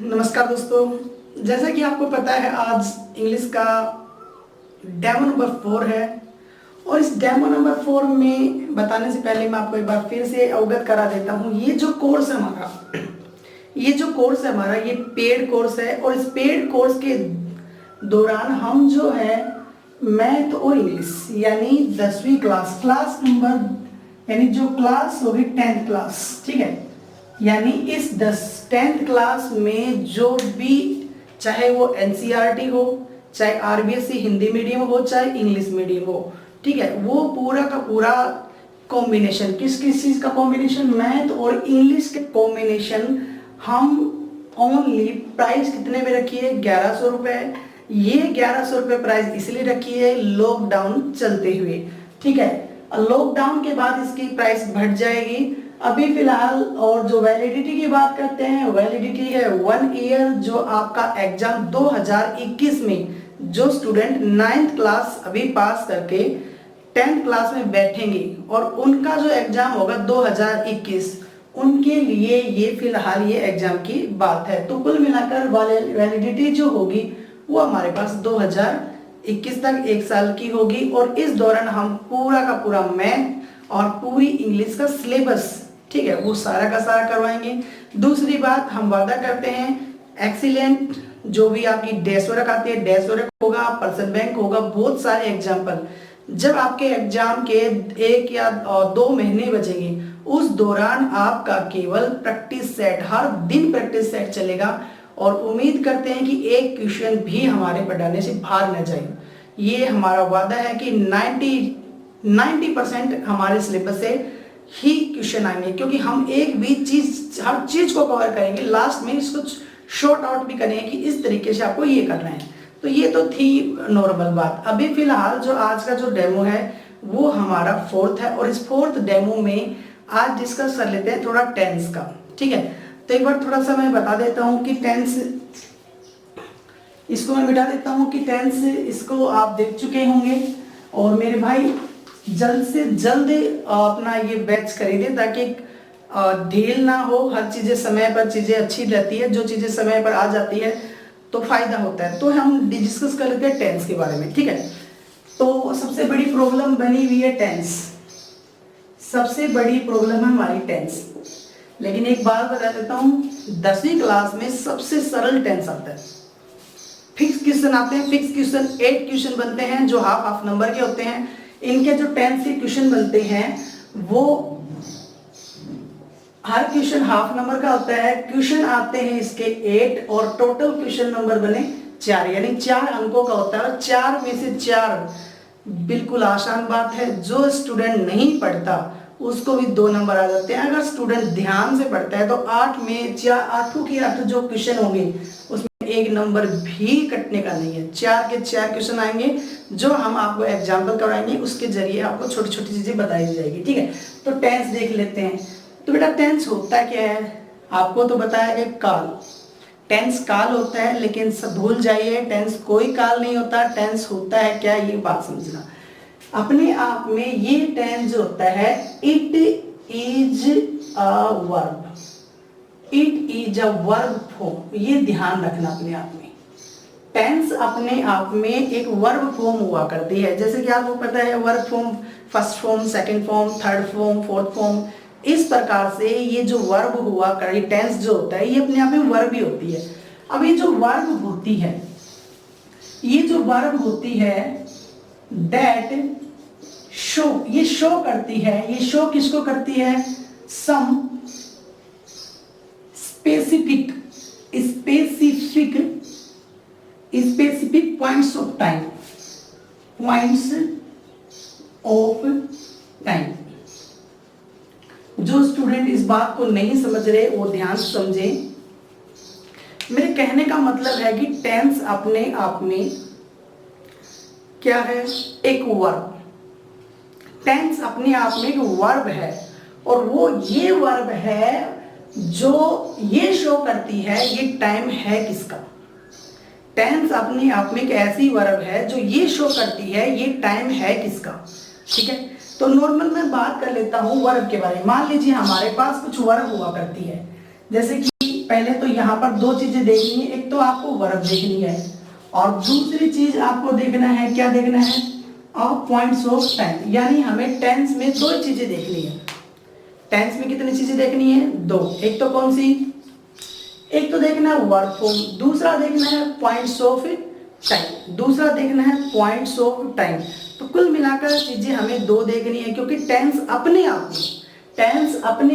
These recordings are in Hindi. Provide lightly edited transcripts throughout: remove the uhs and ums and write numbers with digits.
नमस्कार दोस्तों, जैसा कि आपको पता है आज इंग्लिश का डेमो नंबर 4 है। और इस डेमो नंबर 4 में बताने से पहले मैं आपको एक बार फिर से अवगत करा देता हूँ। ये जो कोर्स है हमारा ये पेड कोर्स है। और इस पेड कोर्स के दौरान हम जो है मैथ और इंग्लिश यानी 10वीं क्लास नंबर यानी जो क्लास होगी 10th क्लास, ठीक है, यानी इस 10th क्लास में जो भी, चाहे वो एनसीईआरटी हो, चाहे आरबीएसई हिंदी मीडियम हो, चाहे इंग्लिश मीडियम हो, ठीक है, वो पूरा का पूरा कॉम्बिनेशन किस किस चीज का कॉम्बिनेशन, मैथ और इंग्लिश के कॉम्बिनेशन हम ओनली प्राइस कितने में रखी है, 1100 रुपए। ये 1100 रुपए प्राइस इसलिए रखी है लॉकडाउन चलते हुए, ठीक है। लॉकडाउन के बाद इसकी प्राइस बढ़ जाएगी। अभी फिलहाल और जो वैलिडिटी की बात करते हैं, वैलिडिटी है 1 ईयर। जो आपका एग्जाम 2021 में जो स्टूडेंट 9th क्लास अभी पास करके 10th क्लास में बैठेंगे और उनका जो एग्जाम होगा 2021, उनके लिए ये फिलहाल ये एग्जाम की बात है। तो कुल मिलाकर वैलिडिटी जो होगी वो हमारे पास 2021 तक 1 साल की होगी। और इस दौरान हम पूरा का पूरा मैथ और पूरी इंग्लिश का सिलेबस, ठीक है, वो सारा का सारा करवाएंगे। दूसरी बात, हम वादा करते हैं एक्सीलेंट जो भी आपकी डेस्क वर्क आती है, डेस्क वर्क होगा, पर्सन बैंक होगा, बहुत सारे एग्जाम्पल। जब आपके एग्जाम के 1 या 2 महीने बचेंगे, उस दौरान आपका केवल प्रैक्टिस सेट, हर दिन प्रैक्टिस सेट चलेगा। और उम्मीद करते हैं कि एक क्वेश्चन भी हमारे पढ़ाने से बाहर न जाए। ये हमारा वादा है कि 90% हमारे सिलेबस से ही क्वेश्चन आएंगे, क्योंकि हम एक भी चीज, हर चीज को कवर करेंगे, लास्ट में इसको शॉर्ट आउट भी करेंगे कि इस तरीके से आपको ये करना है। तो ये तो थी नॉर्मल बात। अभी फिलहाल जो आज का जो डेमो है वो हमारा 4th है। और इस 4th डेमो में आज डिस्कस कर लेते हैं थोड़ा टेंस का, ठीक है। तो एक बार थोड़ा सा मैं बता देता हूँ कि टेंस, इसको मैं बिठा देता हूँ कि टेंस, इसको आप देख चुके होंगे। और मेरे भाई जल्द से जल्द अपना ये बैच खरीदे ताकि ढील ना हो, हर चीजें समय पर, चीजें अच्छी रहती है, जो चीजें समय पर आ जाती है तो फायदा होता है। तो हम डिस्कस कर लेते हैं टेंस के बारे में, ठीक है। तो सबसे बड़ी प्रॉब्लम बनी हुई है टेंस, सबसे बड़ी प्रॉब्लम है हमारी टेंस। लेकिन एक बात बता देता हूँ, 10वीं क्लास में सबसे सरल टेंस आता है। फिक्स क्वेश्चन आते हैं, फिक्स क्वेश्चन 8 क्वेश्चन बनते हैं जो हाफ नंबर के होते हैं। इनके जो 10 के क्वेश्चन बनते हैं वो हर क्वेश्चन हाफ नंबर का होता है। क्वेश्चन आते हैं इसके 8 और टोटल क्वेश्चन नंबर बने 4, यानी 4 अंकों का होता है। और 4 में से 4 बिल्कुल आसान बात है, जो स्टूडेंट नहीं पढ़ता उसको भी 2 नंबर आ जाते हैं। अगर स्टूडेंट ध्यान से पढ़ता है तो 8 में 4, 8 के 8 जो क्वेश्चन होंगे उसमें 1 नंबर भी कटने का नहीं है। 4 के 4 क्वेश्चन आएंगे जो हम आपको एग्जाम्पल कराएंगे, उसके जरिए आपको छोटी छोटी चीजें बताई जाएगी, ठीक है। तो टेंस देख लेते हैं। तो बेटा टेंस होता क्या है, आपको तो बताया कि काल, टेंस काल होता है, लेकिन सब भूल जाइए, टेंस कोई काल नहीं होता। टेंस होता है क्या, ये बात समझना। अपने आप में ये टेंस जो होता है, it is a verb, it is a verb form, ये ध्यान रखना अपने आप में। टेंस अपने आप में एक वर्ब फॉर्म हुआ करती है। जैसे कि आपको पता है verb form, first form, second form, third form, fourth form, इस प्रकार से ये जो वर्ब हुआ कर, टेंस जो होता है ये अपने आप में वर्ब ही होती है। अब ये जो वर्ब होती है, ये जो वर्ब होती है दैट शो, ये शो करती है, ये शो किसको करती है, some specific points of time, points of time. जो स्टूडेंट इस बात को नहीं समझ रहे वो ध्यान से समझे। मेरे कहने का मतलब है कि टेंस अपने आप में क्या है, एक वर्ब। टेंस अपने आप में एक वर्ब है और वो ये वर्ब है जो ये शो करती है ये टाइम है किसका। टेंस अपने आप में एक ऐसी वर्ब है जो ये शो करती है ये टाइम है किसका, ठीक है। तो नॉर्मल मैं बात कर लेता हूँ वर्ब के बारे में। मान लीजिए हमारे पास कुछ वर्ब हुआ करती है, जैसे कि पहले तो यहाँ पर दो चीजें देखनी है, एक तो आपको वर्ब देखनी है और दूसरी चीज आपको देखना है, क्या देखना है, पॉइंट्स ऑफ टाइम। यानी हमें टेंस में दो चीजें देखनी है। टेंस में कितनी चीजें देखनी है, दो। एक तो कौन सी, एक तो देखना है वर्ब फॉर्म, दूसरा देखना है पॉइंट्स ऑफ टाइम, दूसरा देखना है पॉइंट्स ऑफ टाइम। तो कुल मिलाकर चीजें हमें दो देखनी है, क्योंकि टेंस अपने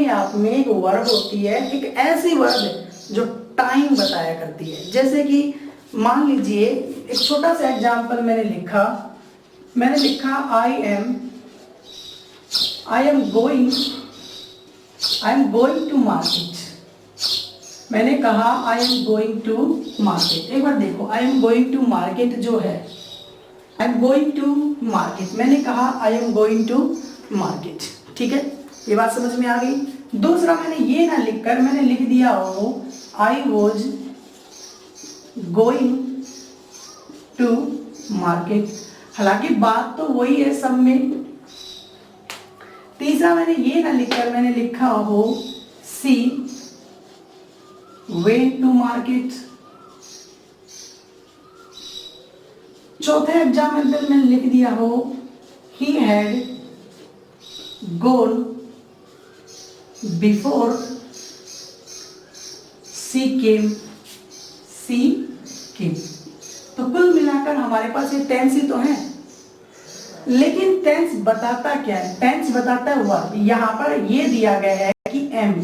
आप में एक वर्ब होती है, एक ऐसी वर्ब है जो टाइम बताया करती है। जैसे कि मान लीजिए एक छोटा सा एग्जांपल मैंने लिखा I am going to market. मैंने कहा I am going to market. एक बार देखो, I am going to market जो है, I am going to market, मैंने कहा I am going to market. ठीक है, ये बात समझ में आ गई। दूसरा मैंने ये ना लिखकर मैंने लिख दिया हो I was going to market, हालांकि बात तो वही है सब में। तीसरा मैंने ये ना लिखकर मैंने लिखा हो सी वेंट टू मार्केट। चौथे एग्जाम्पल मैंने लिख दिया हो ही हैड गॉन बिफोर सी केम। तो कुल मिलाकर हमारे पास ये टेंस ही तो है, लेकिन टेंस बताता क्या है, टेंस बताता है वर्ब। यहाँ पर ये दिया गया है कि एम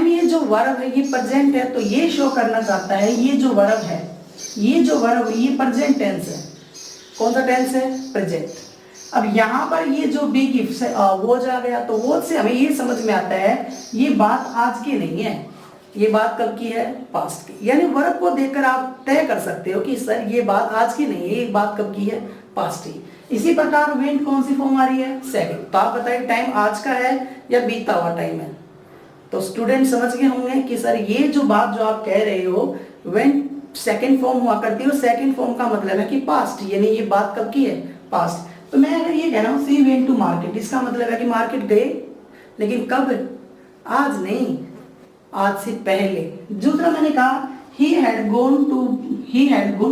ये जो वर्ब है ये प्रेजेंट है, तो ये शो करना चाहता है ये जो वर्ब है ये प्रेजेंट टेंस है। कौन सा टेंस है, प्रेजेंट। अब यहाँ पर ये जो बी की वो जा गया, तो वो से हमें ये समझ में आता है ये बात आज की नहीं है, ये बात कब की है, पास्ट की। यानी वर्ब को देखकर आप तय कर सकते हो कि सर ये बात आज की नहीं है, ये बात कब की है, पास्ट की। इसी प्रकार वेंट कौन सी फॉर्म आ रही है, सेकंड। तो आप बताइए टाइम आज का है या बीता हुआ टाइम है। तो स्टूडेंट समझ गए होंगे कि सर ये जो बात जो आप कह रहे हो वेंट सेकंड फॉर्म हुआ करती है, और सेकंड फॉर्म का मतलब है कि पास्ट, यानी ये बात कब की है, पास्ट। तो मैं अगर ये कह रहा हूँ सी वेंट टू मार्केट, इसका मतलब है कि मार्केट गए, लेकिन कब, आज नहीं, आज से पहले। दूसरा मैंने कहा ही हैड गॉन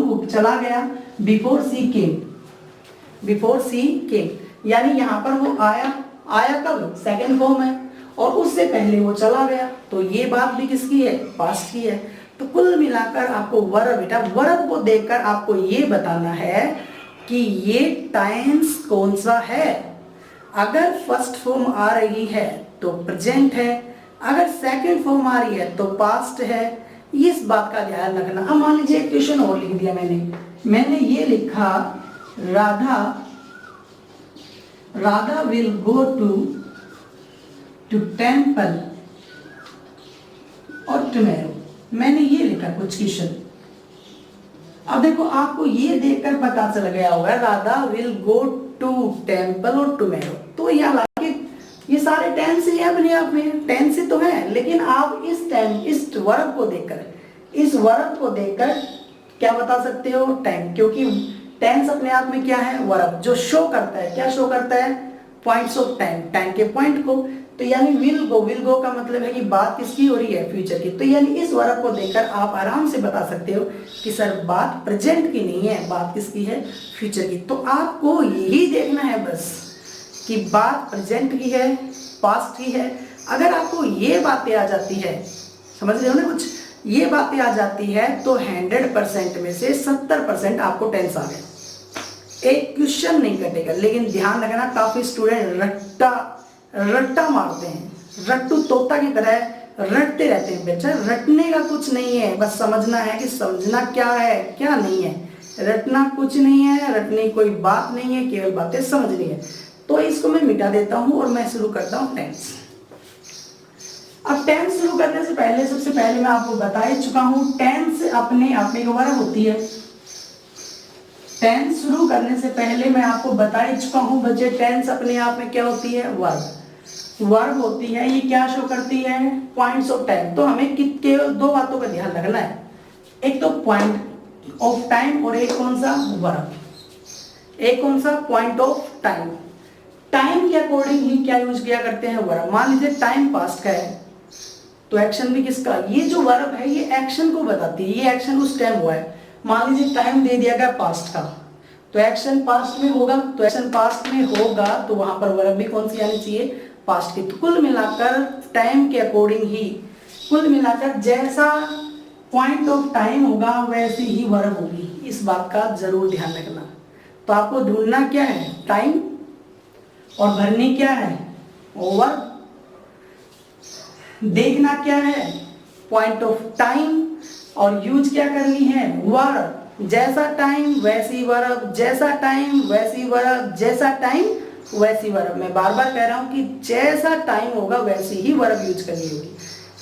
वो चला गया, बिफोर सी केम, यानी यहाँ पर वो आया कब, सेकंड फॉर्म है, और उससे पहले वो चला गया, तो ये बात भी किसकी है, पास्ट की है। तो कुल मिलाकर आपको वर्ब को देखकर आपको ये बताना है कि ये टेंस कौन सा है। अगर फर्स्ट फॉर्म आ रही है तो प्रेजेंट है, अगर सेकंड फॉर्म आ रही है तो पास्ट है। इस बात का ध्यान रखना। अब मान लीजिए एक क्वेश्चन और लिख दिया मैंने ये लिखा Radha will go to temple और टुमेरो। मैंने ये लिखा कुछ क्वेश्चन। अब देखो आपको ये देखकर पता चल गया होगा Radha will go to temple और टुमेरो, तो यहाँ ये सारे टेंस ही है, अपने आप में टेंस ही तो है। लेकिन आप इस वर्ब को देखकर क्या बता सकते हो, टाइम, क्योंकि टेंस अपने आप में क्या है, वर्ब, जो शो करता है, क्या शो करता है, पॉइंट्स ऑफ टाइम के पॉइंट को। तो यानी विल गो का मतलब है कि बात किसकी हो रही है, फ्यूचर की। तो यानी इस वर्ब को देखकर आप आराम से बता सकते हो कि सर बात प्रेजेंट की नहीं है, बात किसकी है, फ्यूचर की। तो आपको यही देखना है बस कि बात प्रेजेंट की है, पास्ट की है। अगर आपको ये बातें आ जाती है, समझ रहे हो ना, कुछ ये बातें आ जाती है, तो 100% में से 70% आपको टेंस आ गया, एक क्वेश्चन नहीं कटेगा। लेकिन ध्यान रखना, काफी स्टूडेंट रट्टा मारते हैं, रट्टू तोता की तरह रटते रहते हैं। बच्चा रटने का कुछ नहीं है, बस समझना है कि समझना क्या है क्या नहीं है। रटना कुछ नहीं है, रटने कोई बात नहीं है, केवल बातें समझनी है। तो इसको मैं मिटा देता हूं और मैं शुरू करता हूं टेंस। अब टेंस शुरू करने से पहले सबसे पहले मैं आपको बता ही चुका हूं, टेंस अपने आप में एक वर्ब होती है। टेंस शुरू करने से पहले मैं आपको बता ही चुका हूं बच्चे, टेंस अपने आप में क्या होती है, वर्ब होती है। ये क्या शो करती है, पॉइंट्स ऑफ टाइम। तो हमें केवल दो बातों का ध्यान रखना है, एक तो पॉइंट ऑफ टाइम और एक कौन सा, वर्ब। एक कौन सा, पॉइंट ऑफ टाइम। टाइम के अकॉर्डिंग ही क्या यूज किया करते हैं, वर्ब। मान लीजिए टाइम पास्ट का है, तो एक्शन भी किसका, ये जो वर्ब है ये एक्शन को बताती है, ये एक्शन उस टाइम हुआ है। मान लीजिए टाइम दे दिया गया पास्ट का, तो एक्शन पास्ट में होगा, तो एक्शन पास्ट में होगा तो वहां पर वर्ब भी कौन सी आनी चाहिए, पास्ट की। तो कुल मिलाकर टाइम के अकॉर्डिंग ही, कुल मिलाकर जैसा पॉइंट ऑफ टाइम होगा वैसी ही वर्ब होगी, इस बात का जरूर ध्यान रखना। तो आपको ढूंढना क्या है, टाइम, और भरनी क्या है, वर्ब। देखना क्या है, पॉइंट ऑफ टाइम, और यूज क्या करनी है, वर्ब। जैसा टाइम वैसी वर्ब, जैसा टाइम वैसी वर्ब, जैसा टाइम वैसी वर्ब। मैं बार बार कह रहा हूं कि जैसा टाइम होगा वैसी ही वर्ब यूज करनी होगी।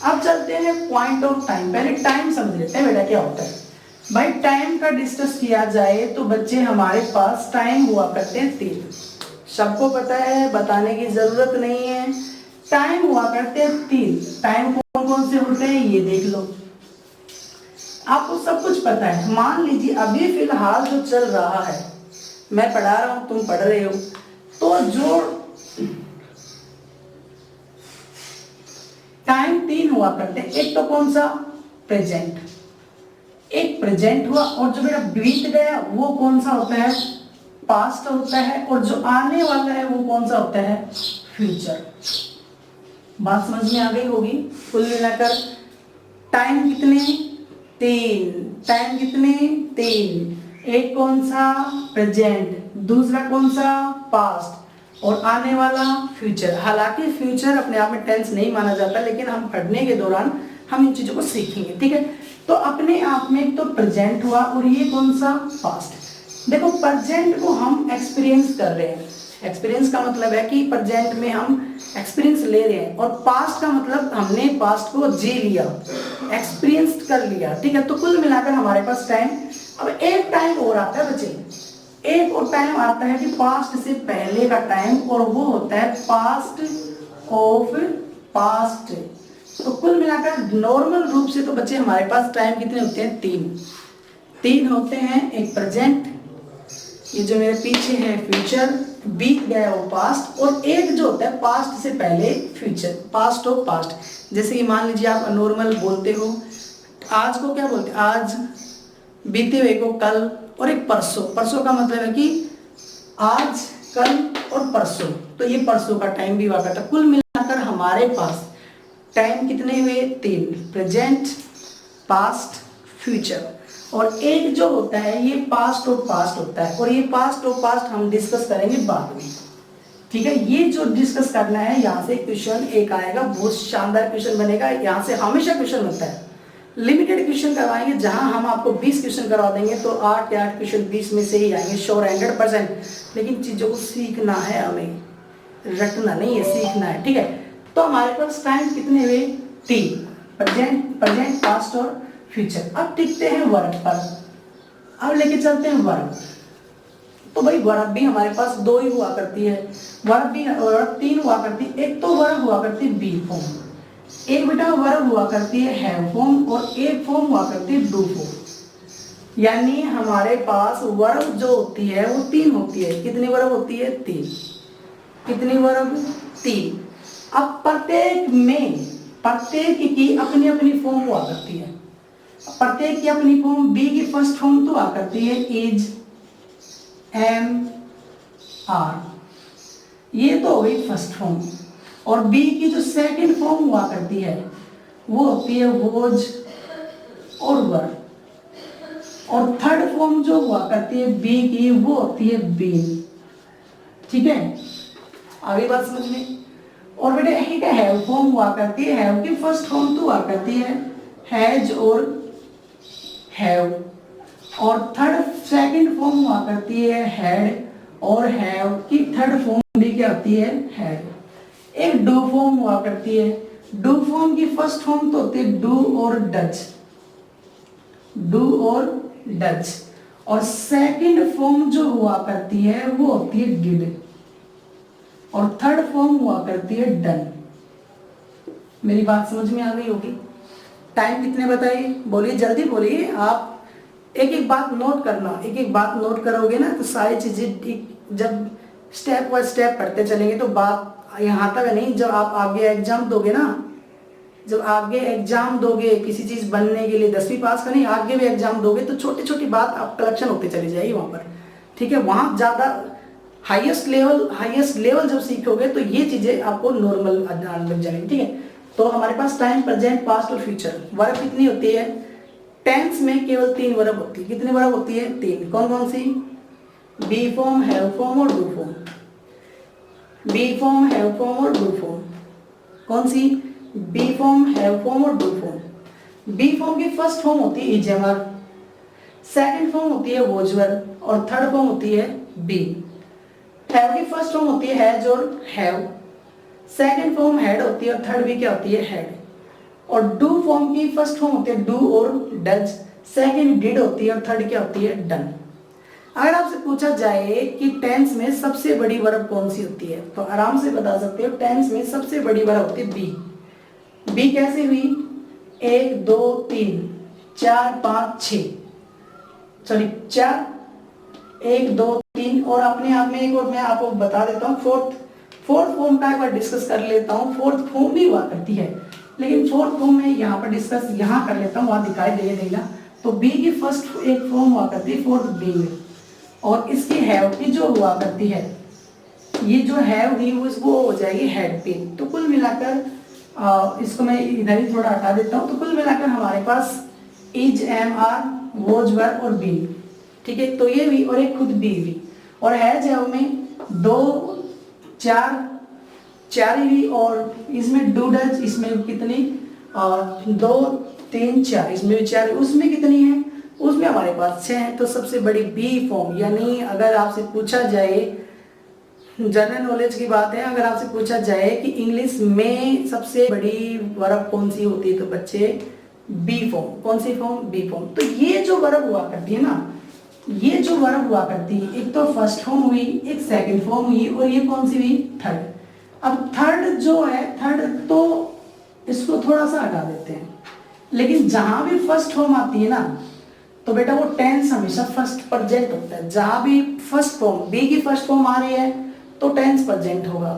अब चलते हैं पॉइंट ऑफ टाइम। पहले टाइम समझ लेते हैं बेटा क्या होता है। भाई टाइम का डिस्कस किया जाए तो बच्चे हमारे पास टाइम हुआ करते हैं 3, सबको पता है, बताने की जरूरत नहीं है। टाइम हुआ करते हैं 3। टाइम कौन कौन से होते हैं ये देख लो, आपको सब कुछ पता है। मान लीजिए अभी फिलहाल जो चल रहा है, मैं पढ़ा रहा हूं, तुम पढ़ रहे हो, तो जो टाइम 3 हुआ करते हैं, एक तो कौन सा, प्रेजेंट, एक प्रेजेंट हुआ, और जो मेरा बीत गया वो कौन सा होता है, पास्ट होता है, और जो आने वाला है वो कौन सा होता है, फ्यूचर। बात समझ में आ गई होगी। कुल मिलाकर टाइम कितने, 3। टाइम कितने, 3। एक कौन सा, प्रेजेंट, दूसरा कौन सा, पास्ट, और आने वाला फ्यूचर। हालांकि फ्यूचर अपने आप में टेंस नहीं माना जाता, लेकिन हम पढ़ने के दौरान हम इन चीजों को सीखेंगे, ठीक है। तो अपने आप में तो प्रेजेंट हुआ, और ये कौन सा, पास्ट। देखो प्रेजेंट को हम एक्सपीरियंस कर रहे हैं, एक्सपीरियंस का मतलब है कि प्रेजेंट में हम एक्सपीरियंस ले रहे हैं, और पास्ट का मतलब हमने पास्ट को जी लिया, एक्सपीरियंस कर लिया, ठीक है। तो कुल मिलाकर हमारे पास टाइम, अब एक टाइम और आता है बच्चे, एक और टाइम आता है कि पास्ट से पहले का टाइम, और वो होता है पास्ट ऑफ पास्ट। तो कुल मिलाकर नॉर्मल रूप से तो बच्चे हमारे पास टाइम कितने होते हैं, 3 होते हैं। एक प्रेजेंट, ये जो मेरे पीछे है फ्यूचर, बीत गया वो पास्ट, और एक जो होता है पास्ट से पहले फ्यूचर, पास्ट ऑफ पास्ट। जैसे कि मान लीजिए आप नॉर्मल बोलते हो, आज को क्या बोलते हैं, आज, बीते हुए को कल, और एक परसों। परसों का मतलब है कि आज, कल और परसों, तो ये परसों का टाइम भी हुआ करता है। कुल मिलाकर हमारे पास टाइम कितने हुए, 3, प्रेजेंट, पास्ट, फ्यूचर, और एक जो होता है ये पास्ट ऑफ पास्ट होता है, और ये पास्ट ऑफ पास्ट हम डिस्कस करेंगे बाद में, ठीक है। ये जो डिस्कस करना है, यहाँ से क्वेश्चन एक आएगा, बहुत शानदार क्वेश्चन बनेगा। यहाँ से हमेशा क्वेश्चन होता है, लिमिटेड क्वेश्चन करवाएंगे, जहां हम आपको 20 क्वेश्चन करवा देंगे तो 8 या 8 क्वेश्चन 20 में से ही आएंगे, श्योर 100%। लेकिन चीजों को सीखना है हमें, रटना नहीं है, सीखना है, ठीक है। तो हमारे पास टाइम कितने हुए, 3, प्रेजेंट, पास्ट और फ्यूचर। अब टिकते हैं वर्ब पर, अब लेके चलते हैं वर्ब। तो भाई वर्ब भी हमारे पास 2 ही हुआ करती है, वर्ब 3 हुआ करती है। एक तो वर्ब हुआ करती है बी फॉर्म, एक बेटा वर्ब हुआ करती है हैव फॉर्म, और एक फॉर्म हुआ करती है डू फॉर्म। यानी हमारे पास वर्ब जो होती है वो 3 होती है। कितनी वर्ब होती है, 3। कितनी वर्ब, 3। अब प्रत्येक की अपनी अपनी फॉर्म हुआ करती है। प्रत्येक की अपनी फॉर्म, बी की फर्स्ट फॉर्म तो हुआ करती है इज, एम, आर, ये तो हो गई फर्स्ट फॉर्म। और बी की जो सेकंड फॉर्म हुआ करती है वो होती है वोज और वर, और थर्ड फॉर्म जो हुआ करती है बी की वो होती है बीन, ठीक है। आगे बात समझ में। और बेटे एक हैव फॉर्म हुआ करती है, हैव की फर्स्ट फॉर्म तो हुआ करती है हैज और हैव, और सेकंड फॉर्म हुआ करती है हैड, और हैव की थर्ड फॉर्म भी क्या होती है, हैड। एक डू फॉर्म हुआ करती है, डू फॉर्म की फर्स्ट फॉर्म तो होती है डू और डच, डू और डच, और सेकंड फॉर्म जो हुआ करती है वो होती है डिड, और थर्ड फॉर्म हुआ करती है डन। मेरी बात समझ में आ गई होगी। टाइम कितने बताइए, बोलिए जल्दी बोलिए। आप एक एक बात नोट करना, एक एक बात नोट करोगे ना तो सारी चीजें जब स्टेप बाय स्टेप पढ़ते चलेंगे तो बात यहाँ तक नहीं, जब आप आगे एग्जाम दोगे ना जब आगे एग्जाम दोगे किसी चीज बनने के लिए, 10वीं पास का नहीं, आगे भी एग्जाम दोगे तो छोटी छोटी बात आप कलेक्शन होते चली जाएगी वहां पर, ठीक है। वहां ज्यादा हाईएस्ट लेवल जब सीखोगे तो ये चीजें आपको नॉर्मल लग जाएंगी, ठीक है। तो हमारे पास टाइम, प्रेजेंट, पास्ट और फ्यूचर, वर्ब कितनी होती है? टेंस में केवल 3 वर्ब होती है। कितनी वर्ब होती है? 3। कौन कौन सी? बी फॉर्म, हैव फॉर्म और do form. Be form, have form और डू फॉर्म। कौन सी? बी फॉर्म, हैव फॉर्म और डू फॉर्म। बी फॉर्म की फर्स्ट फॉर्म होती है is, am are, second form होती है वॉज वर और थर्ड फॉर्म होती है बी। हैव की फर्स्ट फॉर्म होती है हैज और हैव, सेकेंड फॉर्म हैड होती है और थर्ड भी क्या होती है? हैड। और डू फॉर्म की फर्स्ट फॉर्म होती है डू और डज, सेकेंड डिड होती है और थर्ड क्या होती है? डन। अगर आपसे पूछा जाए कि टेंस में सबसे बड़ी वर्ब कौन सी होती है तो आराम से बता सकते हो, टेंस में सबसे बड़ी वर्ब होती है बी। बी कैसे हुई? 1 2 3 4 5 6, सॉरी 4, 1 2 3 और अपने आप में एक और मैं आपको बता देता हूँ, फोर्थ फॉर्म का एक बार डिस्कस कर लेता हूँ। फोर्थ फॉर्म भी हुआ करती है, लेकिन फोर्थ फॉर्म में यहाँ पर डिस्कस यहाँ कर लेता हूँ, वहाँ दिखाई देगा। तो बी की फर्स्ट एक फॉर्म हुआ करती है फोर्थ बी में, और इसकी हैव की जो हुआ करती है, ये जो हैव हुई वो हो जाएगी हैड पे। तो कुल मिलाकर इसको मैं इधर ही थोड़ा हटा देता हूँ। तो कुल मिलाकर हमारे पास is, am are, was were और बी, ठीक है। तो ये भी और एक खुद बी भी, और हैज हैव में 2 4 ही भी, और इसमें डू डज, इसमें कितनी 2 3 4, इसमें भी 4, उसमें कितनी है? उसमें हमारे पास 6 है। तो सबसे बड़ी बी फॉर्म, यानी अगर आपसे पूछा जाए, जनरल नॉलेज की बात है, अगर आपसे पूछा जाए कि इंग्लिश में सबसे बड़ी वर्ब कौन सी होती है तो बच्चे बी फॉर्म। कौन सी फॉर्म? Be form. तो ये जो वर्ब हुआ करती है ना, ये जो वर्ब हुआ करती है, एक तो फर्स्ट फॉर्म हुई, एक सेकंड फॉर्म हुई, और ये कौन सी हुई? थर्ड। अब थर्ड जो है, थर्ड तो इसको थोड़ा सा हटा देते हैं, लेकिन जहां भी फर्स्ट फॉर्म आती है ना तो बेटा वो टेंस हमेशा फर्स्ट प्रेजेंट होता है। जहां भी फर्स्ट फॉर्म, बी की फर्स्ट फॉर्म आ रही है तो टेंस प्रेजेंट होगा,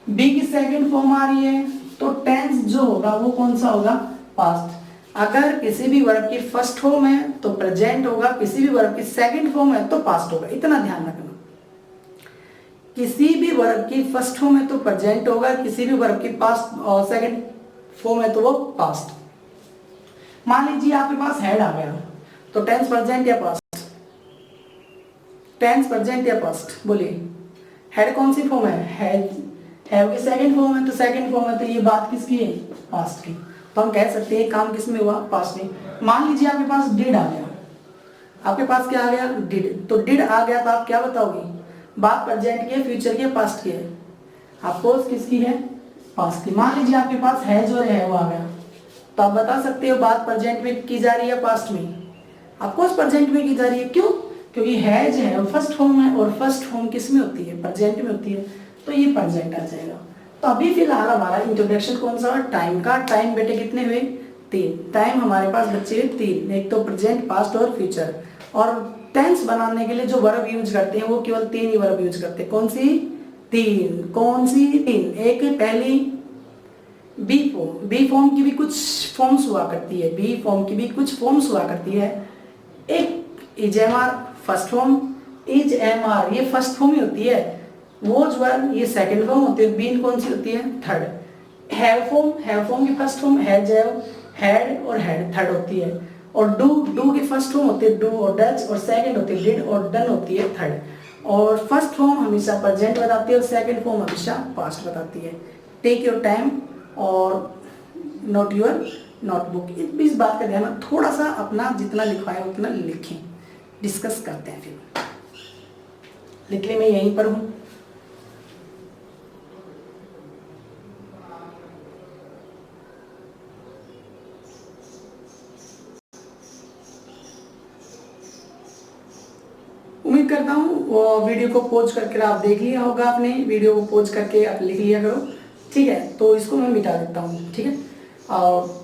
बी की सेकंड फॉर्म आ रही है तो टेंस जो होगा वो कौन सा होगा? पास्ट। अगर किसी भी वर्ब की फर्स्ट फॉर्म है तो प्रेजेंट होगा, किसी भी वर्ब की सेकंड फॉर्म है तो पास्ट होगा। इतना ध्यान रखना, किसी भी वर्ब की फर्स्ट फॉर्म है तो प्रेजेंट होगा, किसी भी वर्ब की पास्ट और सेकंड फॉर्म है तो वो पास्ट। मान लीजिए आपके पास हैड आ गया तो टेंस प्रेजेंट या पास्ट? टेंस प्रेजेंट या पास्ट? बोलिए। हैड कौन सी फॉर्म है? हैव की सेकंड फॉर्म है, तो सेकंड फॉर्म है तो ये बात किसकी है? पास्ट की। तो हम कह सकते हैं काम किस में हुआ? पास्ट में। मान लीजिए आपके पास डिड आ गया, आपके पास क्या आ गया? डिड। तो डिड आ गया तो आप क्या बताओगे? बात प्रेजेंट की है, फ्यूचर की है, पास्ट की है? आपको किसकी है? पास्ट की। मान लीजिए आपके पास हैज और हैव आ गया तो आप बता सकते हो बात प्रेजेंट में की जा रही है, पास्ट में? आपको प्रेजेंट में की जा रही है। क्यों? क्योंकि हैज है फर्स्ट फॉर्म है, और फर्स्ट फॉर्म किस में होती है? प्रेजेंट में होती है, तो ये प्रेजेंट आ जाएगा। तो अभी फिलहाल हमारा इंट्रोडक्शन कौन सा? टाइम का। टाइम बेटे कितने हुए? 3 टाइम हमारे पास बच्चे 3, एक तो प्रेजेंट, पास्ट और फ्यूचर। और टेंस बनाने के लिए जो वर्ब यूज करते हैं वो केवल 3 ही वर्ब यूज करते हैं। कौन सी? 3। कौन सी 3? एक पहली बी फॉर्म। बी फॉर्म की भी कुछ फॉर्म्स हुआ करती है, बी फॉर्म की भी कुछ फॉर्म्स हुआ करती है। एक is am are first form, is am are ये फर्स्ट फॉर्म ही होती है, वॉज वर ये सेकंड फॉर्म होती है, बीन कौन सी होती है? थर्ड। हैव फॉर्म की फर्स्ट फॉर्म हैज, हैड और हैड थर्ड होती है। और डू की फर्स्ट फॉर्म होती है डू और डज, और सेकंड होती है डिड, और डन होती है थर्ड। और फर्स्ट फॉर्म हमेशा प्रेजेंट बताती है और सेकंड फॉर्म हमेशा पास्ट बताती है। टेक योर टाइम और नोट योर नोटबुक। इस बात का ध्यान, थोड़ा सा अपना जितना लिखवाए उतना लिखें, डिस्कस करते हैं। फिर लिखने में यहीं पर हूँ। उम्मीद करता हूँ वो वीडियो को पॉज करके आप देख लिया होगा, आपने वीडियो को पॉज करके आप लिख लिया करो, ठीक है। तो इसको मैं मिटा देता हूँ, ठीक है। और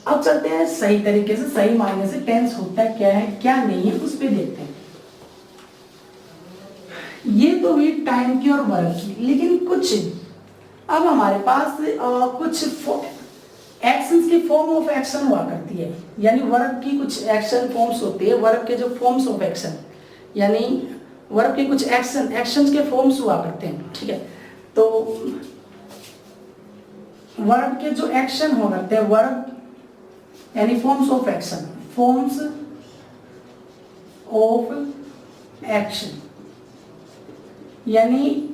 अब चलते हैं सही तरीके से, सही मायने से टेंस होता है क्या है क्या नहीं है उस पर देखते हैं। ये तो हुई टाइम की और वर्क की, लेकिन कुछ अब हमारे पास कुछ एक्शंस की फॉर्म ऑफ एक्शन हुआ करती है, यानी वर्ब की कुछ एक्शन फॉर्म्स होती है, वर्ब के जो फॉर्म्स ऑफ एक्शन, यानी वर्ब के कुछ एक्शंस के फॉर्म्स हुआ करते हैं, ठीक है। तो वर्ब के जो एक्शन हो करते हैं, वर्ब यानी forms of action, forms of action यानी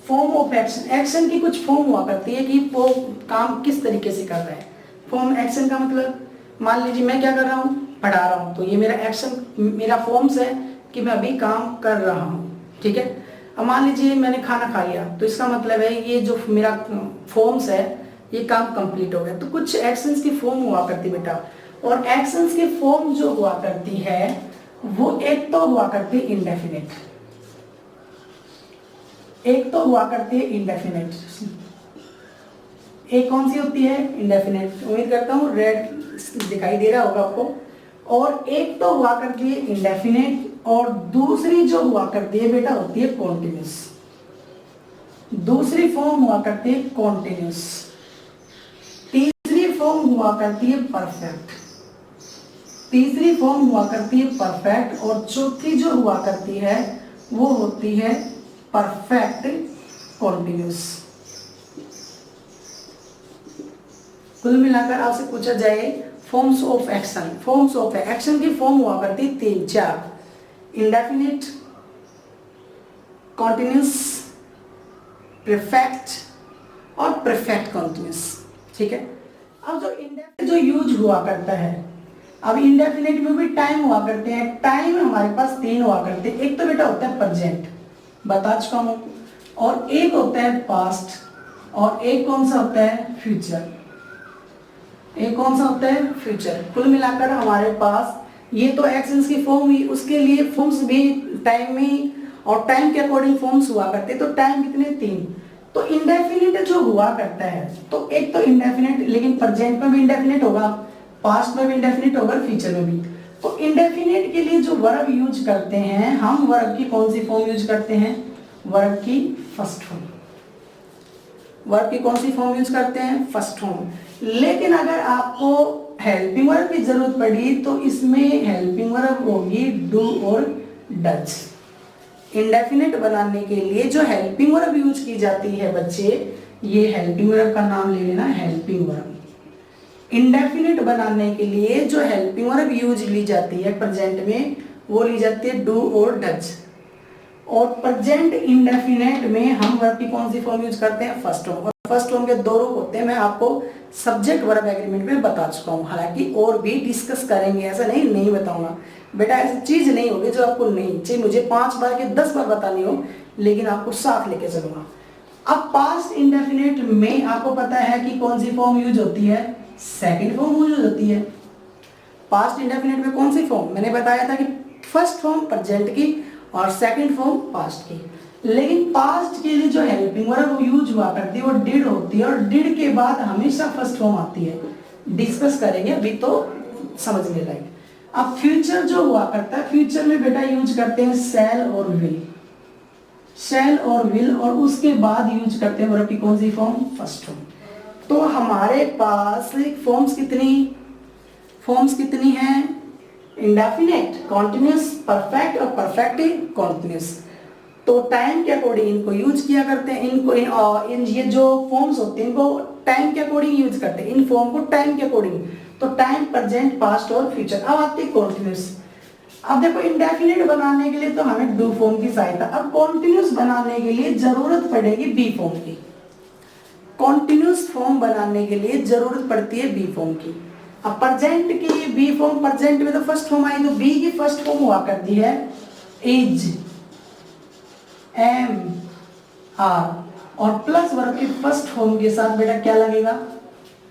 फॉर्म ऑफ एक्शन, एक्शन की कुछ फॉर्म हुआ करती है कि वो काम किस तरीके से कर रहा है। फॉर्म एक्शन का मतलब, मान लीजिए मैं क्या कर रहा हूँ, पढ़ा रहा हूँ, तो ये मेरा एक्शन, मेरा फॉर्म्स है कि मैं अभी काम कर रहा हूँ, ठीक है। अब मान लीजिए मैंने खाना खा लिया, तो इसका मतलब है ये जो मेरा फॉर्म्स है, ये काम कंप्लीट हो गया। तो कुछ एक्शंस की फॉर्म हुआ करती बेटा, और एक्शंस की फॉर्म जो हुआ करती है वो एक तो हुआ करती है इंडेफिनिट, एक तो हुआ करती है इंडेफिनिट, एक कौन सी होती है, इंडेफिनिट, उम्मीद करता हूँ रेड दिखाई दे रहा होगा आपको। और एक तो हुआ करती है इंडेफिनिट, और दूसरी जो हुआ करती है बेटा होती है कॉन्टिन्यूस, दूसरी फॉर्म हुआ करती है कॉन्टिन्यूस, तीसरी फॉर्म हुआ करती है परफेक्ट, तीसरी फॉर्म हुआ करती है परफेक्ट, और चौथी जो हुआ करती है वो होती है परफेक्ट कॉन्टिन्यूस। कुल मिलाकर आपसे पूछा जाए forms of action, forms of action की फॉर्म हुआ करती तीन चार, इंडेफिनिट, कॉन्टिन्यूस, परफेक्ट और परफेक्ट कॉन्टिन्यूस, ठीक है। अब जो इंडेफिनिट जो यूज हुआ करता है, अब इंडेफिनिट में भी टाइम हुआ करते हैं, टाइम हमारे पास तीन हुआ करते हैं, एक तो बेटा होता है प्रेजेंट, बता चुका हूं, और एक होता है पास्ट, और एक कौन सा होता है फ्यूचर, एक कौन सा होता है फ्यूचर। कुल मिलाकर हमारे पास ये तो एक्शंस की फॉर्म हुई, उसके लिए फॉर्म्स भी टाइम में और टाइम के अकॉर्डिंग फॉर्म्स हुआ करते, तो टाइम कितने तीन। तो इंडेफिनिट जो हुआ करता है, तो एक तो इंडेफिनिट, लेकिन प्रेजेंट में भी इंडेफिनिट होगा, पास्ट में भी इंडेफिनिट होगा, फ्यूचर में भी। तो इंडेफिनिट के लिए जो वर्ब यूज करते हैं हम, वर्ब की कौन सी फॉर्म यूज करते हैं, वर्ब की फर्स्ट फॉर्म, वर्ब की कौन सी फॉर्म यूज करते हैं, फर्स्ट फॉर्म। लेकिन अगर आपको हेल्पिंग वर्ब की जरूरत पड़ी तो इसमें हेल्पिंग वर्ब होगी डू और डज। इंडेफिनिट बनाने के लिए जो हेल्पिंग वर्ब यूज की जाती है बच्चे, ये हेल्पिंग वर्ब का नाम ले लेना, हेल्पिंग वर्ब। इंडेफिनिट बनाने के लिए जो हेल्पिंग वर्ब यूज ली जाती है प्रेजेंट में, वो ली जाती है डू और डज। और प्रेजेंट इंडेफिनिट में हम वर्ब की कौन सी फॉर्म यूज करते हैं, फर्स्ट फॉर्म। और फर्स्ट फॉर्म के दो रूप होते हैं, मैं आपको सब्जेक्ट वर्ब एग्रीमेंट में बता चुका हूँ, हालांकि और भी डिस्कस करेंगे, ऐसा नहीं बताऊंगा बेटा, ऐसी चीज नहीं होगी जो आपको नहीं चाहिए, मुझे 5 बार के 10 बार बतानी हो, लेकिन आपको साथ लेके चलूंगा। अब पास्ट इंडेफिनिट में आपको पता है कि कौन सी फॉर्म यूज होती है, सेकंड फॉर्म यूज होती है। पास्ट इंडेफिनिट में कौन सी फॉर्म, मैंने बताया था कि फर्स्ट फॉर्म प्रेजेंट की और सेकंड फॉर्म पास्ट की। लेकिन पास्ट के लिए जो हेल्पिंग वर्ब यूज हुआ करती है वो डिड होती है, और डिड के बाद हमेशा फर्स्ट फॉर्म आती है, डिस्कस करेंगे, अभी तो समझने लायक। अब फ्यूचर जो हुआ करता है, फ्यूचर में बेटा यूज करते हैं शैल और विल, शैल और विल, और उसके बाद यूज करते हैं वर्ब की कौन सी फॉर्म, फर्स्ट फॉर्म। तो हमारे पास फॉर्म्स कितनी हैं, इंडेफिनिट, कॉन्टिन्यूस, परफेक्ट और परफेक्ट कॉन्टिन्यूस। तो टाइम के अकॉर्डिंग इनको यूज किया करते हैं, ये जो फॉर्म्स होते हैं इनको टाइम के अकॉर्डिंग यूज करते हैं, इन फॉर्म को टाइम के अकॉर्डिंग। तो टाइम, प्रेजेंट, पास्ट और फ्यूचर। अब आती है कॉन्टिन्यूस। अब देखो इंडेफिनिट बनाने के लिए तो हमें डू फॉर्म की सहायता, अब कॉन्टिन्यूस बनाने के लिए जरूरत पड़ेगी बी फॉर्म की। कॉन्टिन्यूस फॉर्म बनाने के लिए जरूरत पड़ती है बी फॉर्म की। अब प्रेजेंट की बी फॉर्म, प्रेजेंट में तो फर्स्ट फॉर्म आई, तो बी की फर्स्ट फॉर्म हुआ करती है इज, एम, आर, और प्लस वर्ब की फर्स्ट फॉर्म के साथ बेटा क्या लगेगा,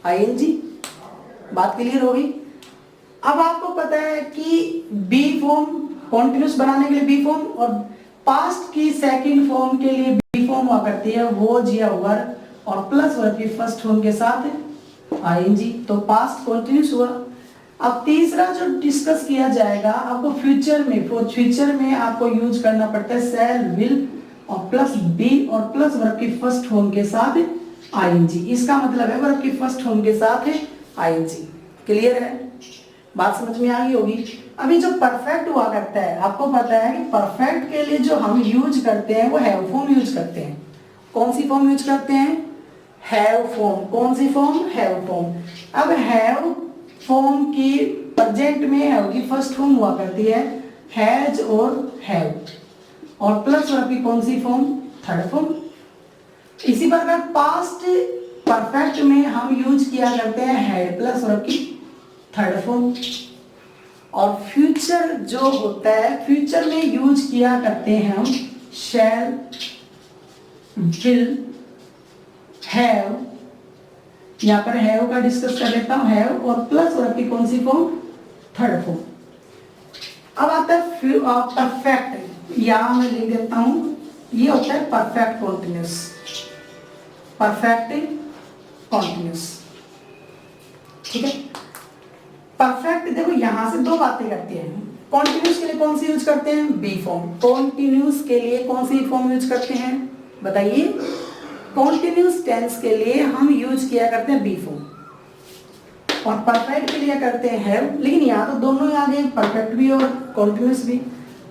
आईएनजी। बात क्लियर होगी। अब आपको पता है कि बी फॉर्म कॉन्टिन्यूस बनाने के लिए बी फॉर्म, और पास्ट की सेकंड फॉर्म के लिए बी फॉर्म हुआ करती है वॉज या वर, और प्लस वर्ब की फर्स्ट फॉर्म के साथ आईएनजी, तो पास्ट कॉन्टिन्यूस हुआ। अब तीसरा जो डिस्कस किया जाएगा आपको फ्यूचर में, फ्यूचर में आपको यूज करना पड़ता है शैल, विल और प्लस बी और प्लस वर्ब की फर्स्ट फॉर्म के साथ आईएनजी। इसका मतलब है वर्ब की फर्स्ट फॉर्म के साथ है आईएनजी। क्लियर है, बात समझ में आ गई होगी। अभी जो परफेक्ट हुआ करता है, आपको पता है कि परफेक्ट के लिए जो हम यूज करते हैं वो हैव फॉर्म यूज करते हैं। कौन सी फॉर्म यूज करते हैं? Have form. कौन सी फॉर्म? Have form. अब हैव फॉर्म की प्रेजेंट में हैव की फर्स्ट फॉर्म हुआ करती है हैज और हैव, और प्लस वर्ब की कौन सी फॉर्म? Third form. इसी प्रकार पास्ट परफेक्ट में हम यूज किया करते हैं हैड प्लस वर्ब की थर्ड फॉर्म, और फ्यूचर जो होता है फ्यूचर में यूज किया करते हैं हम शैल, विल, हैव। यहां पर हैव का डिस्कस कर लेता हूं, हैव और प्लस वर्ब की कौन सी फॉर्म? Third form. अब आता है परफेक्ट, यहां मैं लिख देता हूं, ये होता है परफेक्ट कॉन्टिन्यूस। परफेक्ट कॉन्टिन्यूस, ठीक है। परफेक्ट देखो यहां से दो बातें करती है। कॉन्टिन्यूस के लिए कौन सी यूज करते हैं? B form. कॉन्टिन्यूस के लिए कौन सी फॉर्म यूज करते हैं बताइए? कॉन्टिन्यूस टेंस के लिए हम यूज किया करते हैं बी फॉर्म, और परफेक्ट के लिए करते हैं हैव। लेकिन यहाँ तो दोनों ही आ गए, परफेक्ट भी और कॉन्टिन्यूस भी,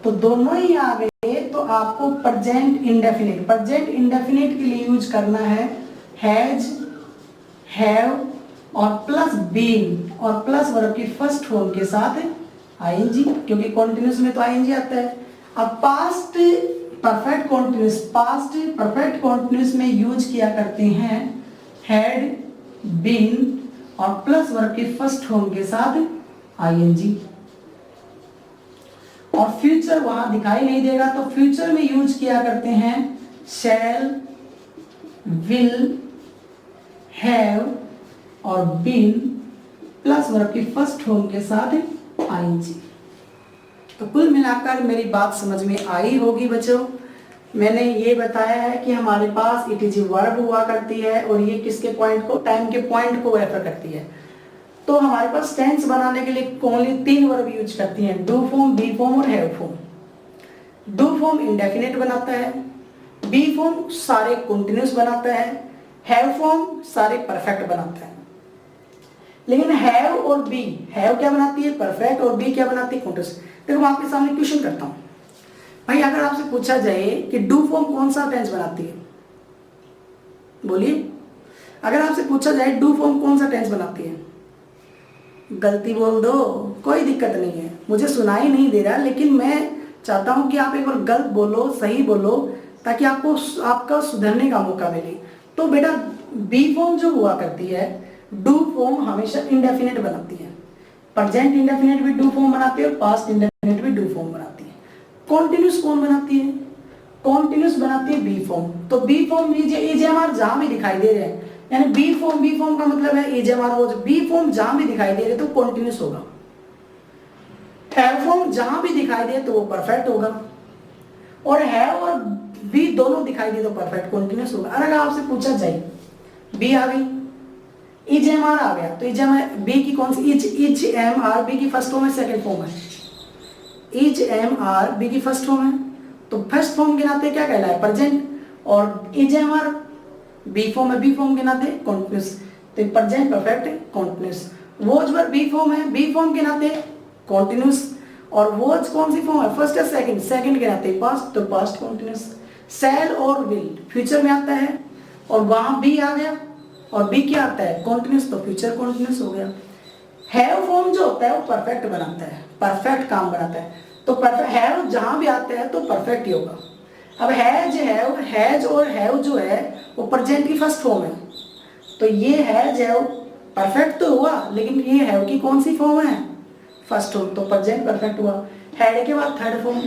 तो दोनों ही आ गए। तो आपको प्रेजेंट इंडेफिनिट, प्रेजेंट इंडेफिनिट के लिए यूज करना है हैज, हैव और प्लस बीन और प्लस वर्ब की फर्स्ट फॉर्म के साथ आईएनजी, क्योंकि कॉन्टिन्यूस में तो आईएनजी आता है। अब past perfect continuous, past perfect continuous में यूज किया करते हैं हैड, बीन और प्लस वर्ब की फर्स्ट फॉर्म के साथ आईएनजी, और फ्यूचर वहां दिखाई नहीं देगा तो फ्यूचर में यूज किया करते हैं शैल, विल, हैव और बीन प्लस वर्ब की फर्स्ट फॉर्म के साथ आईएनजी। तो कुल मिलाकर मेरी बात समझ में आई होगी बच्चों। मैंने ये बताया है कि हमारे पास इट इज वर्ब हुआ करती है, और ये किसके पॉइंट को? टाइम के पॉइंट को रेफर करती है। तो हमारे पास टेंस बनाने के लिए ओनली 3 वर्ब यूज करती हैं, डू फॉर्म, बी फॉर्म और have form. Do form indefinite बनाता है, बी फॉर्म सारे कंटिन्यूस बनाता है, हैव फॉर्म सारे परफेक्ट बनाता है। लेकिन हैव और बी, हैव क्या बनाती है? परफेक्ट, और बी क्या बनाती है? कंटिन्यूस। देखो मैं आपके सामने क्वेश्चन करता हूं भाई, अगर आपसे पूछा जाए कि डू फॉर्म कौन सा टेंस बनाती है, बोलिए। अगर आपसे पूछा जाए डू फॉर्म कौन सा टेंस बनाती है, गलती बोल दो, कोई दिक्कत नहीं है, मुझे सुनाई नहीं दे रहा, लेकिन मैं चाहता हूं कि आप एक बार गलत बोलो, सही बोलो, ताकि आपको आपका सुधरने का मौका मिले। तो बेटा बी फॉर्म जो हुआ करती है, डू फॉर्म हमेशा इंडेफिनिट बनाती है, प्रेजेंट इंडेफिनिट भी डू फॉर्म बनाती है और पास्ट इंडेफिनिट भी डू फॉर्म बनाती है। कॉन्टिन्यूस कौन बनाती है? कॉन्टिन्यूस बनाती है बी फॉर्म। तो बी फॉर्म ईजेएमआर जहां भी दिखाई दे रहे हैं, यानी बी फॉर्म का मतलब है ईजेएमआर, वो बी फॉर्म जहां भी दिखाई दे रहे तो कॉन्टिन्यूस होगा। हैव फॉर्म जहां भी दिखाई दे तो वो परफेक्ट होगा, और हैव और बी दोनों दिखाई दे तो परफेक्ट कॉन्टिन्यूस होगा। अगर आपसे पूछा जाए बी आ गई, ईजेएमआर आ गया, तो ईजेएमआर बी की कौन सी? ईजेएमआर बी की फर्स्ट फॉर्म है, सेकंड फॉर्म है? ईजेएमआर बी की फर्स्ट फॉर्म है, तो फर्स्ट फॉर्म के नाते क्या कहलाए? प्रेजेंट, और ईजेएमआर बी फॉर्म है, बी फॉर्म के नाते कॉन्टिन्यूस, तो प्रेजेंट परफेक्ट कॉन्टिन्यूस। वोज पर बी फॉर्म है, बी फॉर्म के नाते कॉन्टिन्यूस, और वोज कौन सी फॉर्म है? फर्स्ट है सेकंड, सेकंड के नाते पास्ट, तो पास्ट कॉन्टिन्यूस। शैल और विल फ्यूचर में आता है, और वहां बी आ गया, और बी क्या आता है? कॉन्टिन्यूस, तो फ्यूचर कॉन्टिन्यूस हो गया। हैव फॉर्म जो होता है वो परफेक्ट बनाता है, परफेक्ट काम बनाता है, तो परफेक्ट हैव जहां भी आता है तो परफेक्ट ही होगा। अब हैज, हैव, हैज और हैव जो है वो प्रेजेंट की फर्स्ट फॉर्म है, तो ये हैज हैव परफेक्ट तो हुआ, लेकिन ये हैव की कौन सी फॉर्म है? फर्स्ट फॉर्म, तो प्रेजेंट परफेक्ट हुआ। हैड के बाद थर्ड फॉर्म,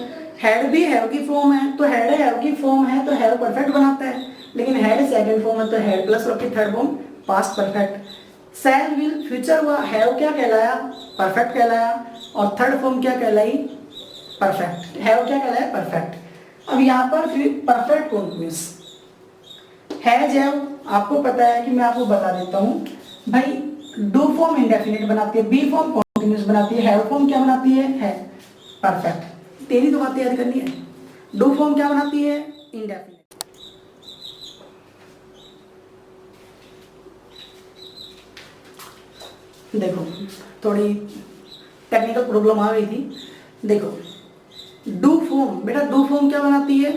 हैड भी हैव की फॉर्म है, तो हैड हैव की फॉर्म है तो हैव परफेक्ट बनाता है, लेकिन हैड सेकंड फॉर्म है तो हैड प्लस की third form past perfect. Shell will future हुआ, हैव क्या कहलाया? परफेक्ट कहलाया, और थर्ड फॉर्म क्या कहलाई? परफेक्ट। हैव क्या कहलाया? परफेक्ट। अब यहाँ पर फिर परफेक्ट कॉन्टिन्यूस हैज हैव, आपको पता है कि मैं आपको बता देता हूँ भाई, डू फॉर्म इंडेफिनिट बनाती है, बी फॉर्म कॉन्टिन्यूस बनाती है, हैव फॉर्म क्या बनाती है परफेक्ट। तेरी तो बातें याद करनी है। डू फॉर्म क्या बनाती है? इंडेफिनिट। देखो थोड़ी टेक्निकल प्रॉब्लम आ गई थी। देखो डू फॉर्म, बेटा डू फॉर्म क्या बनाती है?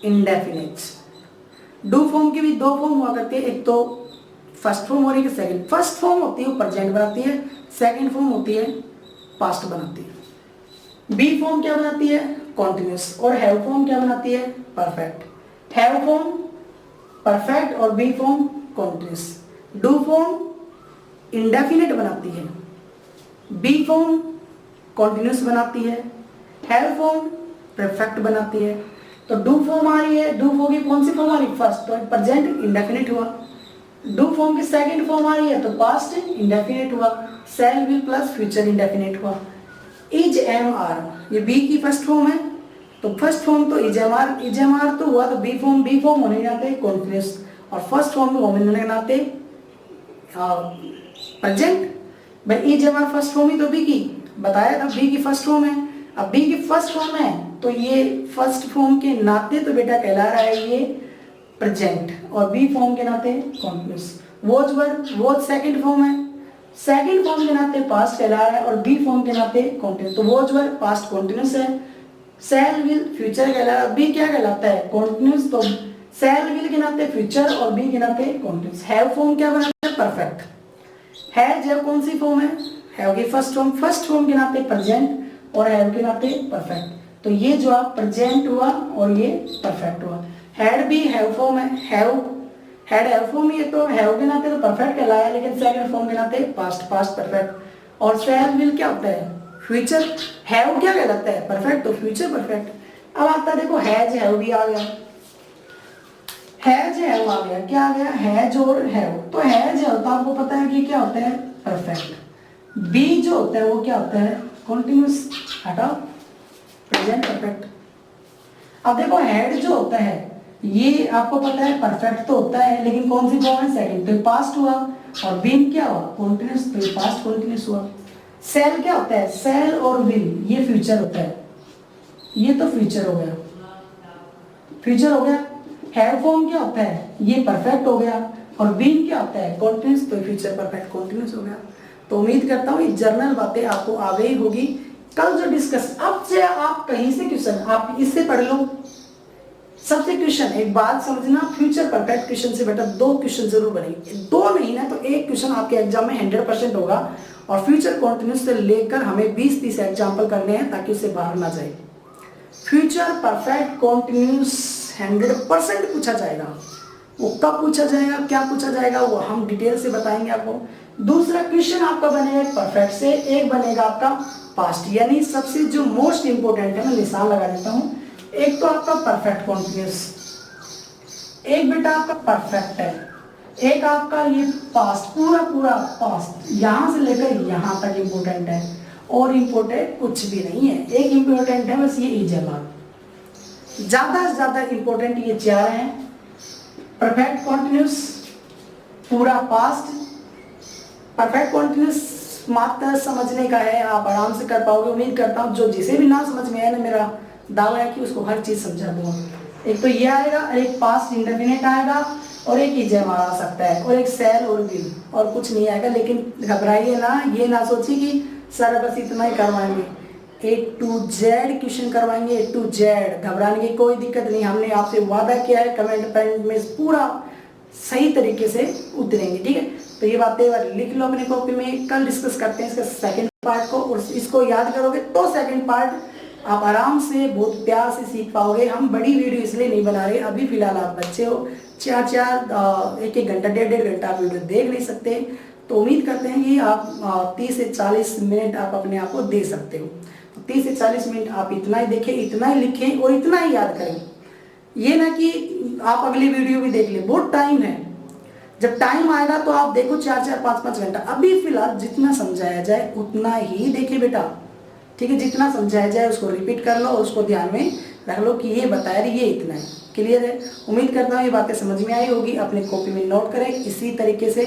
इंडेफिनिट। डू फॉर्म की भी दो फॉर्म हुआ करती है, एक तो फर्स्ट फॉर्म और एक सेकंड। फर्स्ट फॉर्म होती है वो प्रेजेंट बनाती है, सेकंड फॉर्म होती है पास्ट बनाती है। बी फॉर्म क्या बनाती है? कॉन्टिन्यूस। और हैव फॉर्म क्या बनाती है? परफेक्ट। हैव फॉर्म परफेक्ट और be form continuous. Do form indefinite बनाती है, बी फॉर्म कॉन्टिन्यूस बनाती है, हैव फॉर्म परफेक्ट बनाती है। तो डू फॉर्म आ रही है, डू फॉर्म की कौन सी फॉर्म आ रही है? फर्स्ट, तो प्रेजेंट इंडेफिनिट हुआ। डू फॉर्म की सेकंड फॉर्म आ रही है तो पास्ट इंडेफिनिट हुआ। शैल विल प्लस फ्यूचर इंडेफिनिट हुआ। इज एम आर, ये बी की फर्स्ट फॉर्म है, तो फर्स्ट फॉर्म तो इज एम आर तो हुआ, तो बी फॉर्म होने के नाते कॉन्टिन्यूस, और फर्स्ट फॉर्म में होने के नाते प्रेजेंट। भाई is am are first form ही तो बी की बताया था, बी की फर्स्ट फॉर्म है। अब बी की फर्स्ट फॉर्म है तो ये फर्स्ट फॉर्म के नाते तो बेटा कहला रहा है ये प्रेजेंट, और बी फॉर्म के नाते कॉन्टिन्यूस। वॉज सेकंड फॉर्म है, सेकंड फॉर्म के नाते पास्ट कहला रहा है, और बी फॉर्म के नाते कॉन्टिन्यूस। तो वॉज पास्ट कॉन्टिन्यूस है। शैल विल फ्यूचर कहला रहा है, बी क्या कहलाता है? कॉन्टिन्यूस। तो शैल विल के नाते फ्यूचर और बी के नाते कॉन्टिन्यूस। हैव फॉर्म क्या बनाता है? परफेक्ट। हैज हैव कौन सी फॉर्म है? हैव की फर्स्ट फॉर्म के नाते प्रेजेंट और हैव के नाते परफेक्ट। तो ये जो आप प्रेजेंट हुआ और ये परफेक्ट हुआ। हैड भी हैव फॉर्म है, हैड हैव फॉर्म ही है, तो हैव के नाते तो परफेक्ट कहलाया, लेकिन सेकंड फॉर्म के नाते पास्ट परफेक्ट। और शैल विल क्या होता है? फ्यूचर। हैव क्या कहलाता है? परफेक्ट, तो फ्यूचर परफेक्ट। अब आता देखो हैज हैव भी आ गया, हैज हैव आ गया, क्या आ गया? हैज और हैव। तो हैज हैव तो आपको पता है कि क्या होता है? परफेक्ट। बी जो होता है वो क्या होता है? कॉन्टिन्यूस। हटाओ, प्रेजेंट परफेक्ट। अब देखो हैड जो होता है ये आपको पता है परफेक्ट तो होता है, लेकिन कौन सी फॉर्म है? सेकंड, तो पास्ट हुआ। और बीन क्या हुआ? कॉन्टिन्यूस, तो ये पास्ट कॉन्टिन्यूस हुआ। सेल क्या होता है? सेल और विल ये फ्यूचर होता है, ये तो फ्यूचर हो गया, फ्यूचर हो गया। हैव फॉर्म क्या होता है? ये परफेक्ट हो गया। और बीन क्या होता है? कॉन्टिन्यूस, तो फ्यूचर परफेक्ट कॉन्टिन्यूस हो गया। तो उम्मीद करता हूँ ये जर्नल बातें आपको आ गई होगी। कल जो डिस्कस, अब से आप कहीं से क्वेश्चन आप इससे पढ़ लो, सबसे क्वेश्चन एक बात समझना, फ्यूचर परफेक्ट क्वेश्चन से बेटा 2 क्वेश्चन जरूर बनेंगे, 2 नहीं ना तो 1 क्वेश्चन आपके एग्जाम में 100% होगा। और फ्यूचर कॉन्टिन्यूस से लेकर हमें 20-30 एग्जाम्पल करने हैं ताकि उससे बाहर ना जाए। फ्यूचर परफेक्ट कॉन्टिन्यूस 100% पूछा जाएगा। वो कब पूछा जाएगा, क्या पूछा जाएगा, वो हम डिटेल से बताएंगे आपको। दूसरा क्वेश्चन आपका बनेगा परफेक्ट से, एक बनेगा आपका पास्ट, यानी सबसे जो मोस्ट इंपोर्टेंट है, मैं निशान लगा देता हूं। एक तो आपका परफेक्ट कॉन्टिन्यूस, एक बेटा आपका परफेक्ट है, एक आपका ये पास्ट, पूरा पास्ट यहां से लेकर यहां तक इंपोर्टेंट है, और इंपोर्टेंट कुछ भी नहीं है। एक इंपोर्टेंट है बस ये इजाबात, ज्यादा से ज्यादा इंपोर्टेंट ये 4 हैं। परफेक्ट कॉन्टिन्यूस, पूरा पास्ट, परफेक्ट कॉन्टिन्यूस मात्र समझने का है, आप आराम से कर पाओगे। उम्मीद करता हूँ जो जिसे भी ना समझ में आए ना, मेरा दावा है कि उसको हर चीज समझा दूंगा। एक तो ये आएगा, एक पास्ट इंडेफिनिट आएगा, और एक इजेमार आ सकता है, और एक सेल और विल, और कुछ नहीं आएगा। लेकिन घबराइए ना, ये ना सोचिए कि सर बस इतना ही करवाएंगे, A to Z क्वेश्चन करवाएंगे, A to Z। घबराने की कोई दिक्कत नहीं, हमने आपसे वादा किया है कमेंट पेंट में पूरा सही तरीके से उतरेंगे, ठीक है। तो ये बातें लिख लो अपनी कॉपी में, कल डिस्कस करते हैं इसका सेकंड पार्ट को, और इसको याद करोगे तो सेकंड पार्ट आप आराम से बहुत प्यार से सीख पाओगे। हम बड़ी वीडियो इसलिए नहीं बना रहे, अभी फिलहाल आप बच्चे हो, 1-1 घंटा 1.5 घंटा आप वीडियो देख नहीं सकते। तो उम्मीद करते हैं कि आप 30 से 40 मिनट आप अपने आप को दे सकते हो। 30 से 40 मिनट आप इतना ही देखें, इतना ही लिखें और इतना ही याद करें। ये ना कि आप अगली वीडियो भी देख लें, बहुत टाइम है। जब टाइम आएगा तो आप देखो 4-4, 5-5 घंटा। अभी फिलहाल जितना समझाया जाए उतना ही देखे बेटा, ठीक है। जितना समझाया जाए उसको रिपीट कर लो और उसको ध्यान में रख लो कि ये बताया रही ये इतना है। क्लियर है? उम्मीद करता हूँ ये बातें समझ में आई होगी। अपने कॉपी में नोट करें। इसी तरीके से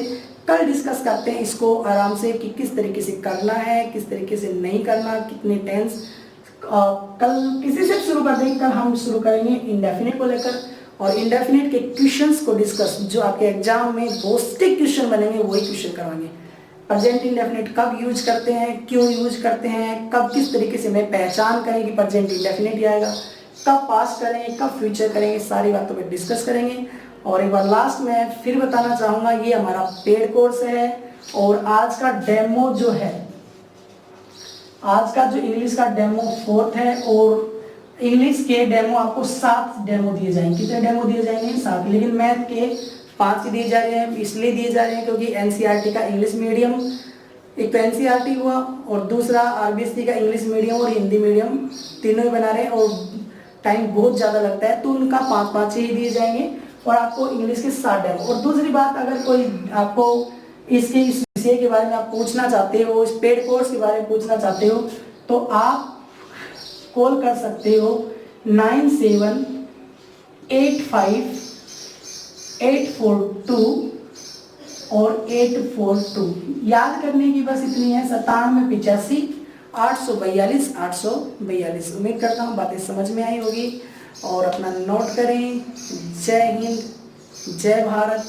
कल डिस्कस करते हैं इसको आराम से कि किस तरीके से करना है, किस तरीके से नहीं करना, कितने टेंस। कल किसी से शुरू कर देंगे, कल हम शुरू करेंगे इंडेफिनिट को लेकर, और इंडेफिनिट के क्वेश्चंस को डिस्कस, जो आपके एग्जाम में पौष्टिक क्वेश्चन बनेंगे वही क्वेश्चन करवाएंगे। प्रेजेंट इंडेफिनिट कब यूज करते हैं, क्यों यूज करते हैं, कब किस तरीके से मैं पहचान करें कि प्रेजेंट इंडेफिनिट आएगा, कब पास्ट करेंगे, कब फ्यूचर करेंगे, सारी बातों पर डिस्कस करेंगे। और एक बार लास्ट में फिर बताना चाहूँगा, ये हमारा पेड कोर्स है और आज का डेमो जो है, आज का जो इंग्लिश का डेमो 4th है और इंग्लिश के डेमो आपको 7 डेमो दिए जाएंगे। कितने डेमो दिए जाएंगे? 7। लेकिन मैथ के 5 ही दिए जा रहे हैं, इसलिए दिए जा रहे हैं क्योंकि एनसीईआरटी का इंग्लिश मीडियम, एक तो एनसीईआरटी हुआ और दूसरा आरबीएससी का इंग्लिश मीडियम और हिंदी मीडियम, तीनों ही बना रहे हैं और टाइम बहुत ज़्यादा लगता है, तो उनका 5-5 ही दिए जाएंगे और आपको इंग्लिश के 7 डेमो। और दूसरी बात, अगर कोई आपको इस विषय के बारे में आप पूछना चाहते हो, इस पेड कोर्स के बारे में पूछना चाहते हो, तो आप कॉल कर सकते हो 9785842842 और 842। याद करने की बस इतनी है, 97854842 उम्मीद करता हूँ बातें समझ में आई होगी और अपना नोट करें। जय हिंद, जय भारत।